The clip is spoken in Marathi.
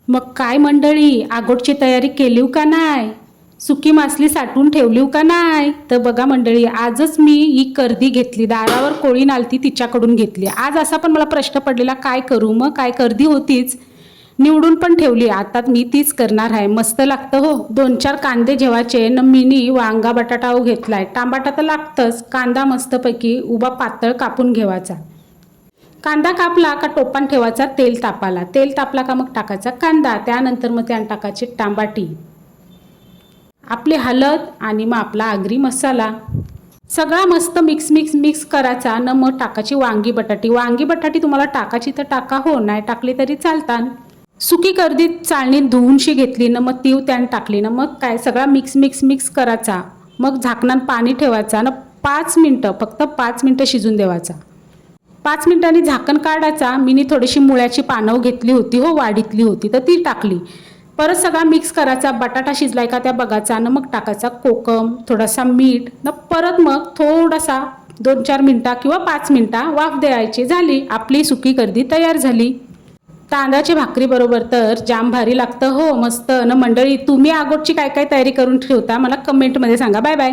मग काय मंडळी, आगोटची तयारी केलीव का नाही? सुकी मासली साठवून ठेवलीव का नाही? तर बघा मंडळी, आजच मी ही कर्दी घेतली. दारावर कोळी नालती तिच्याकडून घेतली. आज असा पण मला प्रश्न पडलेला, काय करू? मग काय, कर्दी होतीच, निवडून पण ठेवली. आता मी तीच करणार आहे. मस्त लागतं हो. 2-4 कांदे जेवायचे न मिनी वांगा बटाटा घेतलाय. टमाटा तर लागतंच. कांदा मस्तपैकी उभा पातळ कापून घेवायचा. कांदा कापला का टोपान ठेवायचा तेल तापाला. तेल तापला का मग टाकायचा कांदा. त्यानंतर मग त्यात टाकायची टमाटी, आपली हळद आणि मग आपला आगरी मसाला. सगळा मस्त मिक्स करायचा न मग टाकायची वांगी बटाटी. वांगी बटाटी तुम्हाला टाकायची तर टाका, हो, नाही टाकली तरी चालतात. सुकी कर्दी चाळणीत धुवूनशी घेतली ना, मग तीव त्यान टाकली ना, मग काय सगळा मिक्स करायचा. मग झाकणात पाणी ठेवायचा ना, 5 मिनटं, फक्त 5 मिनटं शिजून द्यावाचा. 5 मिनिटांनी झाकण काढायचा. मीनी थोडीशी मुळ्याची पानं घेतली होती हो, वाढीतली होती, तर ती टाकली. परत सगळा मिक्स करायचा. बटाटा शिजलाय का त्या बघायचा ना, मग टाकायचा कोकम, थोडासा मीठ ना, परत मग थोडासा 2-4 मिनटं किंवा 5 मिनटं वाफ द्यायची. झाली आपली सुकी कर्दी तयार झाली. तांदळाची भाकरी बरोबर तर जाम भारी लागतं हो, मस्त ना मंडळी. तुम्ही आगोटची काय काय तयारी करून ठेवता मला कमेंटमध्ये सांगा. Bye bye.